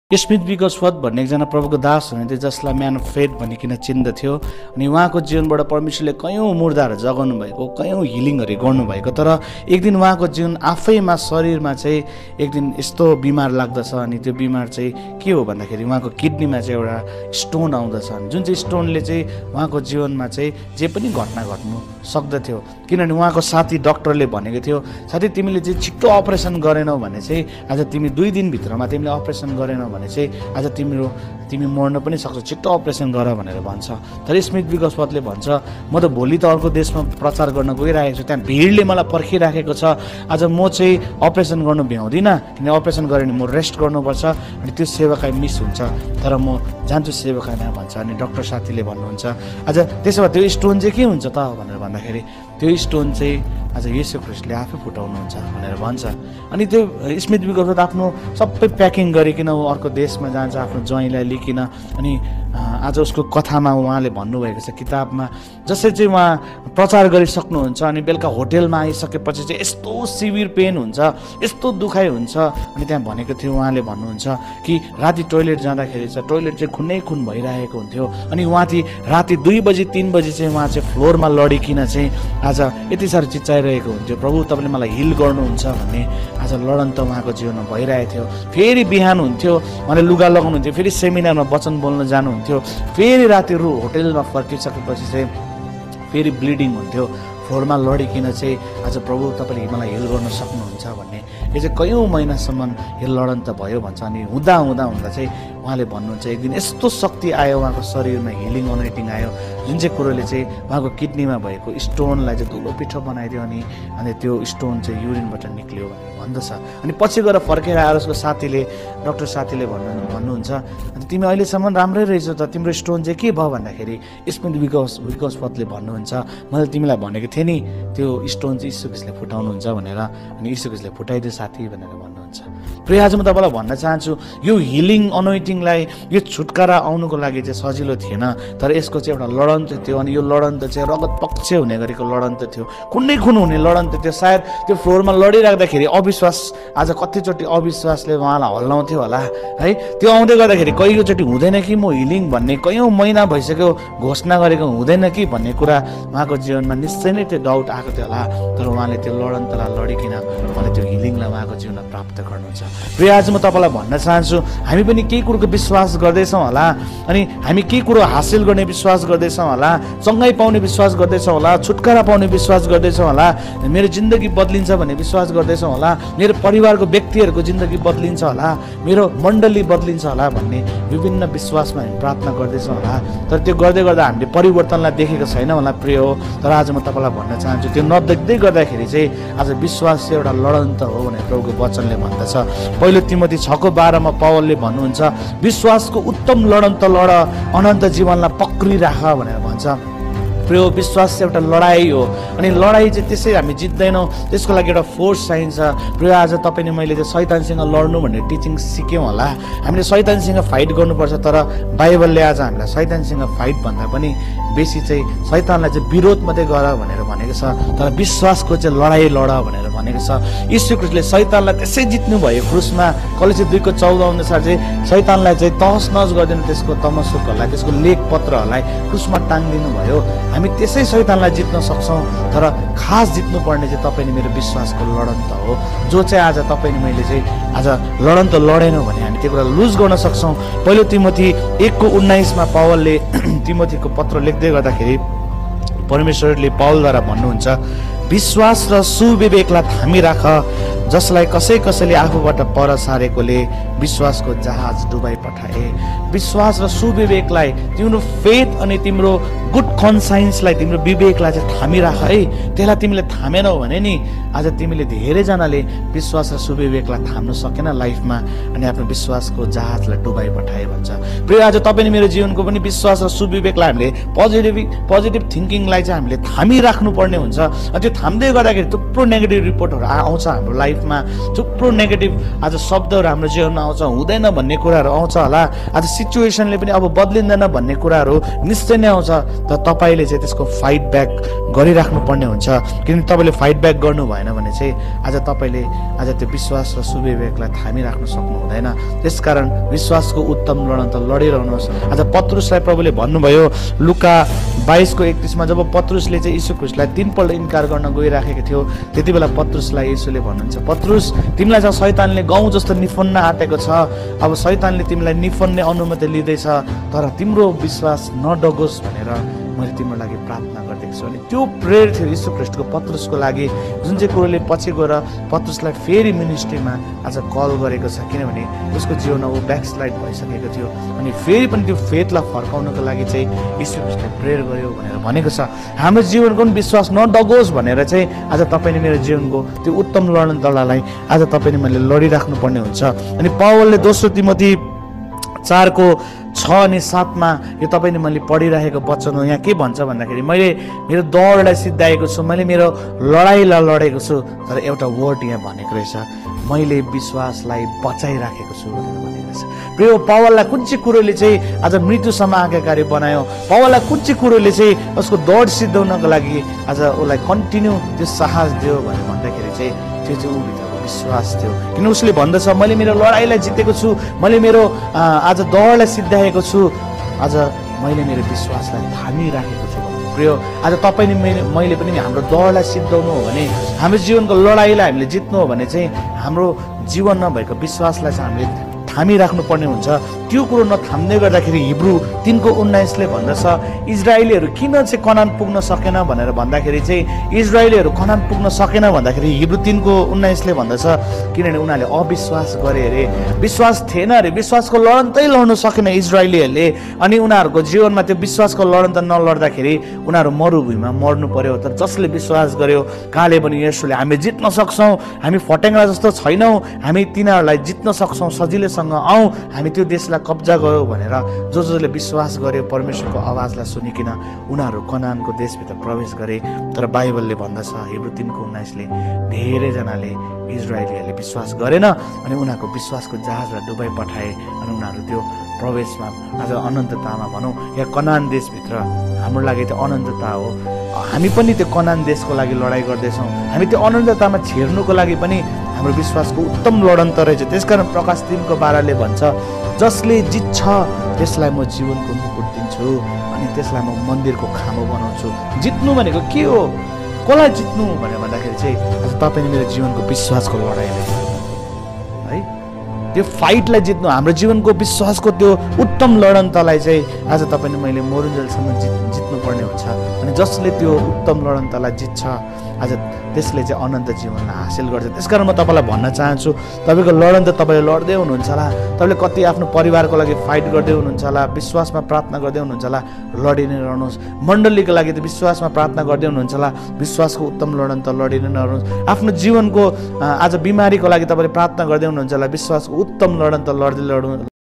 Smith विगसवर्थ भन्ने एकजना प्रभुको दास हुनुहुन्थ्यो जसलाई म्यान अफ फेथ भनिकन चिन्दथ्यो अनि उहाँको जीवनबाट परमेश्वरले कयौँ मुर्दाहरू जगाउनु भएको, कयौँ हिलिङहरू गर्नुभएको। तर एक दिन उहाँको जीवन आफैमा शरीरमा चाहिँ एक दिन यस्तो बिमार लाग्दछ अनि त्यो बिमार चाहिँ के हो भन्दाखेरि उहाँको किडनीमा चाहिँ एउटा स्टोन आउँदछ, जुन चाहिँ स्टोनले चाहिँ उहाँको जीवनमा चाहिँ जे पनि घटना घट्नु सक्दथ्यो। किनभने उहाँको साथी डक्टरले भनेको थियो, साथी तिमीले चाहिँ छिट्टो अपरेसन गरेनौ भने चाहिँ आज तिमी 2 दिनभित्रमा तिमीले अपरेसन गरेनौ भने चाहिँ आज तिमी मर्न पनि सक्छौ, छिट्टो अपरेसन गर भनेर भन्छ। तर स्मिथ विगसवर्थले भन्छ, म त भोलि त अर्को देशमा प्रचार गर्न गइरहेको छु, त्यहाँ भिडले मलाई पर्खिराखेको छ, आज म चाहिँ अपरेसन गर्नु भ्याउँदिनँ, किन अपरेसन गरेँ भने म रेस्ट गर्नुपर्छ अनि त्यो सेवाकाई मिस हुन्छ, तर म जान्छु सेवाकाईमा भन्छ। अनि डक्टर साथीले भन्नुहुन्छ, आज त्यसो भए त्यो स्टोन चाहिँ के हुन्छ त भनेर भन्दाखेरि त्यो स्टोन चाहिँ आज येशू ख्रीष्टले आफै फुटाउनुहुन्छ भनेर भन्छ। अनि त्यो स्मिथ विगसवर्थ आफ्नो सबै प्याकिङ गरिकन अर्को देशमा जान्छ आफ्नो ज्वाइँलाई लिकिन। अनि आज उसको कथामा उहाँले भन्नुभएको छ किताबमा, जसरी चाहिँ उहाँ प्रचार गरिसक्नुहुन्छ अनि बेलुका होटेलमा आइसकेपछि चाहिँ यस्तो सिभियर पेन हुन्छ, यस्तो दुखाइ हुन्छ। अनि त्यहाँ भनेको थियो, उहाँले भन्नुहुन्छ कि राति टोइलेट जाँदाखेरि चाहिँ टोइलेट चाहिँ खुनै खुन भइरहेको हुन्थ्यो अनि उहाँ चाहिँ राति 2 बजी 3 बजी चाहिँ उहाँ चाहिँ फ्लोरमा लडिकिन चाहिँ आज यति साह्रो चिच्चाइरहेको हुन्थ्यो, प्रभु तपाईँले मलाई हिल गर्नुहुन्छ भन्ने आज लडन त उहाँको जीवनमा भइरहेको थियो। फेरि बिहान हुन्थ्यो, उहाँले लुगा लगाउनुहुन्थ्यो, फेरि सेमिनारमा वचन बोल्न जानुहुन्थ्यो, फेरि राति होटेलमा फर्किसकेपछि चाहिँ फेरि ब्लिडिङ हुन्थ्यो, फ्लोरमा लडिकिन चाहिँ आज प्रभु तपाईँले मलाई हिल गर्न सक्नुहुन्छ भन्ने यो चाहिँ कयौँ महिनासम्म यो लडन त भयो भन्छ। अनि हुँदा चाहिँ उहाँले भन्नुहुन्छ एक दिन यस्तो शक्ति आयो उहाँको शरीरमा, हिलिङ अनोइन्टिङ आयो, जुन चाहिँ कुरोले चाहिँ उहाँको किडनीमा भएको स्टोनलाई चाहिँ धुलो पिठो बनाइदियो अनि त्यो स्टोन चाहिँ युरिनबाट निक्लियो भनेर भन्दछ। अनि पछि गएर फर्केर आएर उसको साथीले डक्टर साथीले भन्नुहुन्छ, अनि तिमी अहिलेसम्म राम्रै रहेछौ त, तिम्रो स्टोन चाहिँ के भयो भन्दाखेरि स्मिथ विगसवर्थले भन्नुहुन्छ, मैले तिमीलाई भनेको थिएँ नि त्यो स्टोन चाहिँ यीशु ख्रीष्टले फुटाउनुहुन्छ भनेर, अनि यीशु ख्रीष्टले फुटाइदियो साथी भनेर भन्नुहुन्छ। प्रिय आज म तपाईँलाई भन्न चाहन्छु, यो हिलिङ अनोइन्टिङलाई यो छुटकारा आउनुको लागि चाहिँ सजिलो थिएन, तर यसको चाहिँ एउटा लडन त थियो। अनि यो लडन त चाहिँ रगत पक्ष हुने गरेको लडन त थियो, खुनै खुन हुने लडन त थियो। सायद त्यो फ्लोरमा लडिराख्दाखेरि अविश्वास, आज कतिचोटि अविश्वासले उहाँलाई हल्लाउँथ्यो होला है, त्यो आउँदै गर्दाखेरि कहिलेचोटि हुँदैन कि म हिलिङ भन्ने कयौँ महिना भइसक्यो घोषणा गरेको हुँदैन कि भन्ने कुरा उहाँको जीवनमा निश्चय नै त्यो डाउट आएको थियो होला। तर उहाँले त्यो लडन्तलाई लडिकिन उहाँले त्यो हिलिङलाई उहाँको जीवनमा प्राप्त गर्नुहुन्छ। प्रिय आज म तपाईँलाई भन्न चाहन्छु, हामी पनि केही कुरोको विश्वास गर्दैछौँ होला, अनि हामी केही कुरो हासिल गर्ने विश्वास गर्दैछौँ होला, सँगै पाउने विश्वास गर्दैछौँ होला, छुटकारा पाउने विश्वास गर्दैछौँ होला, मेरो जिन्दगी बदलिन्छ भन्ने विश्वास गर्दैछौँ होला, मेरो परिवारको व्यक्तिहरूको जिन्दगी बदलिन्छ होला, मेरो मण्डली बदलिन्छ होला भन्ने विभिन्न विश्वासमा हामी प्रार्थना गर्दैछौँ होला। तर त्यो गर्दै गर्दा हामीले परिवर्तनलाई देखेको छैन होला प्रिय हो। तर आज म तपाईँलाई भन्न चाहन्छु, त्यो नदेख्दै गर्दाखेरि चाहिँ आज विश्वास चाहिँ एउटा लडन त हो भनेर प्रभुको वचनले भन्दछ। पहिलो तिमोथी 6:12 पावलले भन्नुहुन्छ, विश्वासको उत्तम लडन त लड, अनन्त जीवनलाई पक्रिराख भनेर भन्छ। प्रिय विश्वास चाहिँ एउटा लडाइँ हो, अनि लडाइँ चाहिँ त्यसै हामी जित्दैनौँ, त्यसको लागि एउटा फोर्स चाहिन्छ। प्रिय आज तपाईँले मैले चाहिँ शैतानसँग लड्नु भन्ने टिचिङ सिक्यौँ होला, हामीले शैतानसँग फाइट गर्नुपर्छ, तर बाइबलले आज हामीलाई शैतानसँग फाइट भन्दा पनि बेसी चाहिँ शैतानलाई चाहिँ विरोध मात्रै गर भनेर भनेको छ, तर विश्वासको चाहिँ लडाइँ लड भनेर भनेको छ। यीशु ख्रीष्टले शैतानलाई त्यसै जित्नु भयो क्रुसमा। कलेसी 2:14 अनुसार चाहिँ शैतानलाई चाहिँ तहस नहस गरिदिनु, त्यसको तमसुकहरूलाई, त्यसको लेख पत्रहरूलाई क्रुसमा टाङ्दिनु भयो। हामी त्यसै शैतानलाई जित्न सक्छौँ, तर खास जित्नु पर्ने चाहिँ तपाईँले मेरो विश्वासको लडन त हो, जो चाहिँ आज तपाईँले मैले चाहिँ आज लडन त लडेनौँ भने हामी त्यो कुरा लुज गर्न सक्छौँ। पहिलो तिमोथी 1:19 पावलले तिमोथीको पत्र लेख्दै गर्दाखेरि परमेश्वरले पावलद्वारा भन्नुहुन्छ, विश्वास र सुविवेकलाई थामी राख, जसलाई कसैले आफूबाट पर सारेकोले विश्वासको जहाज डुबाई पठाए। विश्वास र सुविवेकलाई, तिम्रो फेथ अनि तिम्रो गुड कन्साइन्सलाई, तिम्रो विवेकलाई चाहिँ थामिराख है। त्यसलाई तिमीले थामेनौ भने नि आज तिमीले धेरैजनाले विश्वास र सुविवेकलाई थाम्नु सकेन लाइफमा, अनि आफ्नो विश्वासको जहाजलाई डुबाई पठाए भन्छ। प्रिय आज तपाईँले मेरो जीवनको पनि विश्वास र सुविवेकलाई हामीले पोजिटिभ थिङ्किङलाई चाहिँ हामीले थामिराख्नु पर्ने हुन्छ। त्यो थाम्दै गर्दाखेरि थुप्रो नेगेटिभ रिपोर्टहरू आउँछ हाम्रो लाइफमा, थुप्रो नेगेटिभ आज शब्दहरू हाम्रो जीवनमा आउँछ, हुँदैन भन्ने कुराहरू आउँछ होला, आज सिचुएसनले पनि अब बदलिँदैन भन्ने कुराहरू निश्चय नै आउँछ। तर तपाईँले चाहिँ त्यसको फाइट ब्याक गरिराख्नु पर्ने हुन्छ। किनकि तपाईँले फाइट ब्याक गर्नु भएन भने चाहिँ आज तपाईँले आज त्यो विश्वास र सुविवेकलाई थामिराख्नु सक्नु हुँदैन। त्यसकारण विश्वासको उत्तम लडन त लडिरहनुहोस्। आज पत्रुसलाई प्रभुले भन्नुभयो लुका 22:31 जब पत्रुसले चाहिँ यीशु ख्रीष्टलाई 3 पल्ट इन्कार गर्न गइराखेको थियो, त्यति बेला पत्रुसलाई यीशुले भन्नुहुन्छ, पत्रुस तिमीलाई चाहिँ शैतानले गहुँ जस्तो निफुन्न आँटेको छ, अब शैतानले तिमीलाई निफुन्ने अनुमति लिँदैछ, तर तिम्रो विश्वास नडगोस् भनेर मैले तिम्रो लागि प्रार्थना गर्दैछु। अनि त्यो प्रेयर थियो यीशु ख्रीष्टको पत्रुसको लागि, जुन चाहिँ कुरोले पछि गएर पत्रुसलाई फेरि मिनिस्ट्रीमा आज कल गरेको छ। किनभने उसको जीवनमा ऊ ब्याकस्लाइड भइसकेको थियो अनि फेरि पनि त्यो फेथलाई फर्काउनको लागि चाहिँ यीशु ख्रीष्टले प्रेयर गर्यो भनेर भनेको छ। हाम्रो जीवनको पनि विश्वास नडगोस् भनेर चाहिँ आज तपाईँले मेरो जीवनको त्यो उत्तम लडनतलालाई आज तपाईँले मैले लडिराख्नु पर्ने हुन्छ। अनि पावलले 2 तिमोथी 4:6 अनि 7 यो तपाईँले मैले पढिरहेको वचन हो। यहाँ के भन्छ भन्दाखेरि मैले मेरो दौडलाई सिद्धाएको छु, मैले मेरो लडाइँलाई लडेको छु, तर एउटा वर्ड यहाँ भनेको रहेछ, मैले विश्वासलाई बचाइराखेको छु भनेर भनेको रहेछ। प्रिय पावललाई कुन चाहिँ कुरोले चाहिँ आज मृत्युसम्म आज्ञाकारी बनायो, पावललाई कुन चाहिँ कुरोले चाहिँ उसको दौड सिद्धाउनको लागि आज उसलाई कन्टिन्यू त्यो साहस दियो भनेर भन्दाखेरि चाहिँ त्यो चाहिँ ऊ विश्वास थियो। किन उसले भन्दछ मैले मेरो लडाइँलाई जितेको छु, मैले मेरो आज दौडलाई सिद्धाएको छु, आज मैले मेरो विश्वासलाई थामिराखेको छु। प्रिय आज तपाईँले मैले पनि हाम्रो दौडलाई सिद्धाउनु हो भने, हाम्रो जीवनको लडाइँलाई हामीले जित्नु हो भने चाहिँ हाम्रो जीवनमा भएको विश्वासलाई चाहिँ हामीले थामिराख्नु पर्ने हुन्छ। त्यो कुरो नथाम्दै गर्दाखेरि हिब्रू 3:19 भन्दछ इजरायलीहरू किन चाहिँ कनान पुग्न सकेन भनेर भन्दाखेरि चाहिँ इजरायलीहरू कनान पुग्न सकेन भन्दाखेरि हिब्रू 3:19 भन्दछ किनभने उनीहरूले अविश्वास गरे अरे, विश्वास थिएन अरे, विश्वासको लडन्तै लड्नु सकेन इजरायलीहरूले। अनि उनीहरूको जीवनमा त्यो विश्वासको लडन त नलड्दाखेरि उनीहरू मरुभूमिमा मर्नु पर्यो। तर जसले विश्वास गर्यो कहाँले पनि यसोले हामी जित्न सक्छौँ, हामी फटेङ्ग्रा जस्तो छैनौँ, हामी तिनीहरूलाई जित्न सक्छौँ, सजिलैसँग आउँ हामी त्यो देशलाई कब्जा गरौँ भनेर जसले विश्वास गर्यो परमेश्वरको आवाजलाई सुनिकन उनीहरू कनानको देशभित्र प्रवेश गरे। तर बाइबलले भन्दछ हिब्रू 3:19 धेरैजनाले इजरायलीहरूले विश्वास गरेन अनि उनीहरूको विश्वासको जहाजलाई डुबाइ पठाए अनि उनीहरू त्यो प्रवेशमा आज अनन्ततामा भनौँ या कनान देशभित्र हाम्रो लागि त्यो अनन्तता हो। हामी पनि त्यो कनान देशको लागि लडाइँ गर्दैछौँ, हामी त्यो अनन्ततामा छिर्नुको लागि पनि हाम्रो विश्वासको उत्तम लडन्त रहेछ। त्यसकारण प्रकाश 3:12 भन्छ जसले जित्छ त्यसलाई म जीवनको मुकुट दिन्छु अनि त्यसलाई म मन्दिरको खामो बनाउँछु। जित्नु भनेको के हो, कसलाई जित्नु भनेर भन्दाखेरि चाहिँ आज तपाईँले मेरो जीवनको विश्वासको लडाइँ रहेछ है, त्यो फाइटलाई जित्नु, हाम्रो जीवनको विश्वासको त्यो उत्तम लडन्तलाई चाहिँ आज तपाईँले मैले मरुन्जेलसम्म जित्नुपर्ने हुन्छ। अनि जसले त्यो उत्तम लडन्तलाई जित्छ आज त्यसले चाहिँ अनन्त जीवनलाई हासिल गर्छ। त्यसकारण म तपाईँलाई भन्न चाहन्छु तपाईँको लडन त तपाईँले लड्दै हुनुहुन्छ होला, तपाईँले कति आफ्नो परिवारको लागि फाइट गर्दै हुनुहुन्छ होला, विश्वासमा प्रार्थना गर्दै हुनुहुन्छ होला, लडि नै रहनुहोस्। मण्डलीको लागि त विश्वासमा प्रार्थना गर्दै हुनुहुन्छ होला, विश्वासको उत्तम लडन त लडि नै रहनुहोस्। आफ्नो जीवनको आज बिमारीको लागि तपाईँले प्रार्थना गर्दै हुनुहुन्छ होला, विश्वासको उत्तम लडन त लड्दै